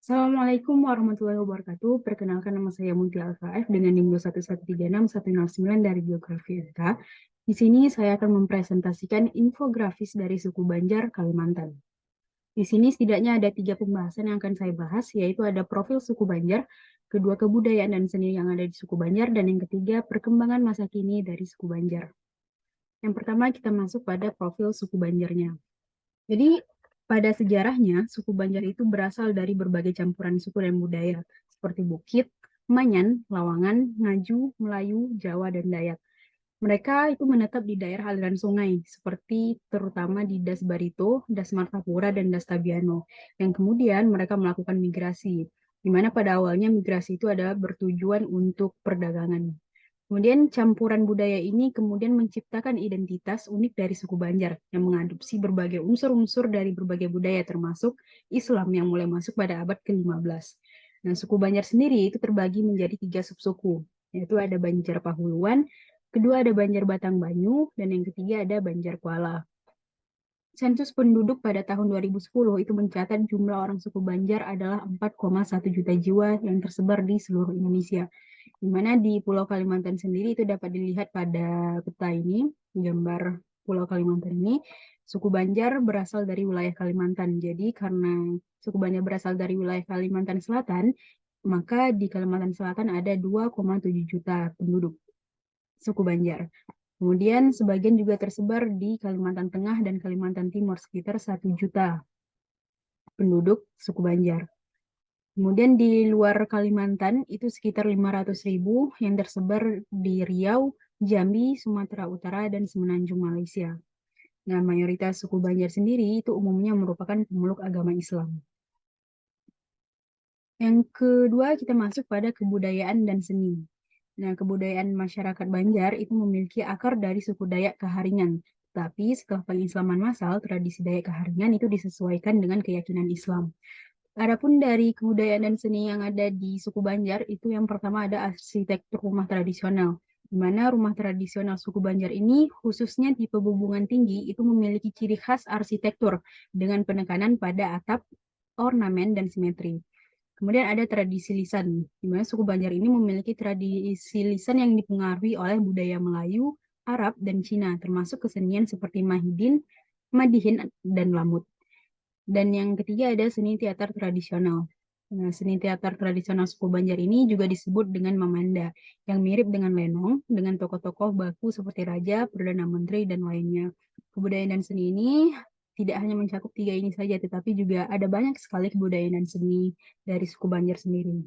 Assalamualaikum warahmatullahi wabarakatuh. Perkenalkan nama saya Munti Alfaif dengan NIM 21136-109 dari Geografi FK. Di sini saya akan mempresentasikan infografis dari suku Banjar, Kalimantan. Di sini setidaknya ada 3 pembahasan yang akan saya bahas, yaitu ada profil suku Banjar, kedua kebudayaan dan seni yang ada di suku Banjar, dan yang ketiga perkembangan masa kini dari suku Banjar. Yang pertama kita masuk pada profil suku Banjarnya. Jadi pada sejarahnya, suku Banjar itu berasal dari berbagai campuran suku dan budaya, seperti Bukit, Manyan, Lawangan, Ngaju, Melayu, Jawa, dan Dayak. Mereka itu menetap di daerah aliran sungai, seperti terutama di Das Barito, Das Martapura, dan Das Tabiano, yang kemudian mereka melakukan migrasi, di mana pada awalnya migrasi itu adalah bertujuan untuk perdagangan. Kemudian campuran budaya ini kemudian menciptakan identitas unik dari suku Banjar yang mengadopsi berbagai unsur-unsur dari berbagai budaya termasuk Islam yang mulai masuk pada abad ke-15. Nah, suku Banjar sendiri itu terbagi menjadi 3 subsuku, yaitu ada Banjar Pahuluan, kedua ada Banjar Batang Banyu, dan yang ketiga ada Banjar Kuala. Sensus penduduk pada tahun 2010 itu mencatat jumlah orang suku Banjar adalah 4,1 juta jiwa yang tersebar di seluruh Indonesia. Di mana di Pulau Kalimantan sendiri itu dapat dilihat pada peta ini, gambar Pulau Kalimantan ini, suku Banjar berasal dari wilayah Kalimantan. Jadi karena suku Banjar berasal dari wilayah Kalimantan Selatan, maka di Kalimantan Selatan ada 2,7 juta penduduk suku Banjar. Kemudian sebagian juga tersebar di Kalimantan Tengah dan Kalimantan Timur, sekitar 1 juta penduduk suku Banjar. Kemudian di luar Kalimantan itu sekitar 500.000 yang tersebar di Riau, Jambi, Sumatera Utara, dan Semenanjung Malaysia. Nah, mayoritas suku Banjar sendiri itu umumnya merupakan pemeluk agama Islam. Yang kedua, kita masuk pada kebudayaan dan seni. Nah, kebudayaan masyarakat Banjar itu memiliki akar dari suku Dayak Kaharingan. Tapi setelah pengislaman massal, tradisi Dayak Kaharingan itu disesuaikan dengan keyakinan Islam. Adapun dari kebudayaan dan seni yang ada di suku Banjar, itu yang pertama ada arsitektur rumah tradisional. Di mana rumah tradisional suku Banjar ini, khususnya tipe bubungan tinggi, itu memiliki ciri khas arsitektur dengan penekanan pada atap, ornamen, dan simetri. Kemudian ada tradisi lisan, di mana suku Banjar ini memiliki tradisi lisan yang dipengaruhi oleh budaya Melayu, Arab, dan Cina, termasuk kesenian seperti Mahidin, Madihin, dan Lamut. Dan yang ketiga ada seni teater tradisional. Nah, seni teater tradisional suku Banjar ini juga disebut dengan Mamanda, yang mirip dengan lenong, dengan tokoh-tokoh baku seperti raja, perdana menteri, dan lainnya. Kebudayaan dan seni ini tidak hanya mencakup 3 ini saja, tetapi juga ada banyak sekali kebudayaan dan seni dari suku Banjar sendiri.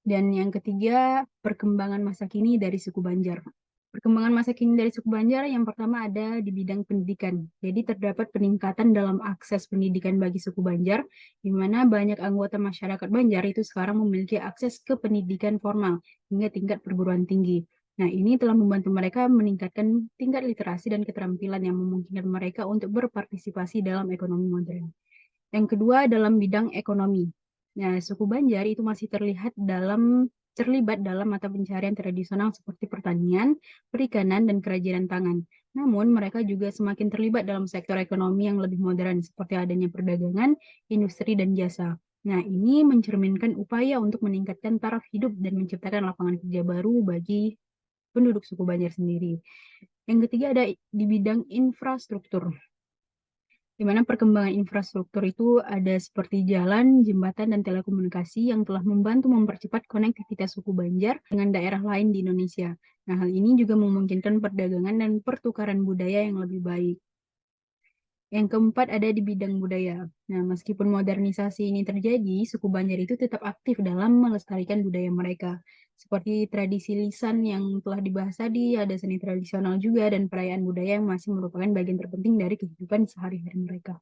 Dan yang ketiga, perkembangan masa kini dari suku Banjar. Perkembangan masa kini dari suku Banjar yang pertama ada di bidang pendidikan. Jadi terdapat peningkatan dalam akses pendidikan bagi suku Banjar, di mana banyak anggota masyarakat Banjar itu sekarang memiliki akses ke pendidikan formal hingga tingkat perguruan tinggi. Nah, ini telah membantu mereka meningkatkan tingkat literasi dan keterampilan yang memungkinkan mereka untuk berpartisipasi dalam ekonomi modern. Yang kedua dalam bidang ekonomi. Nah, suku Banjar itu masih terlibat dalam mata pencarian tradisional seperti pertanian, perikanan, dan kerajinan tangan. Namun, mereka juga semakin terlibat dalam sektor ekonomi yang lebih modern, seperti adanya perdagangan, industri, dan jasa. Nah, ini mencerminkan upaya untuk meningkatkan taraf hidup dan menciptakan lapangan kerja baru bagi penduduk suku Banjar sendiri. Yang ketiga ada di bidang infrastruktur, di mana perkembangan infrastruktur itu ada seperti jalan, jembatan, dan telekomunikasi yang telah membantu mempercepat konektivitas suku Banjar dengan daerah lain di Indonesia. Nah, hal ini juga memungkinkan perdagangan dan pertukaran budaya yang lebih baik. Yang keempat ada di bidang budaya. Nah, meskipun modernisasi ini terjadi, suku Banjar itu tetap aktif dalam melestarikan budaya mereka. Seperti tradisi lisan yang telah dibahas tadi, ada seni tradisional juga, dan perayaan budaya yang masih merupakan bagian terpenting dari kehidupan sehari-hari mereka.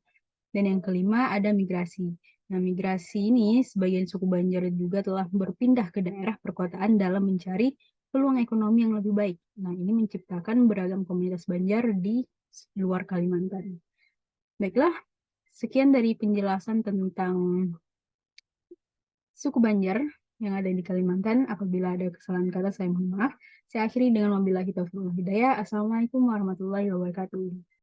Dan yang kelima ada migrasi. Nah, migrasi ini sebagian suku Banjar juga telah berpindah ke daerah perkotaan dalam mencari peluang ekonomi yang lebih baik. Nah, ini menciptakan beragam komunitas Banjar di luar Kalimantan. Baiklah, sekian dari penjelasan tentang suku Banjar yang ada di Kalimantan. Apabila ada kesalahan kata, saya mohon maaf. Saya akhiri dengan wabillahi taufiq wal hidayah. Assalamualaikum warahmatullahi wabarakatuh.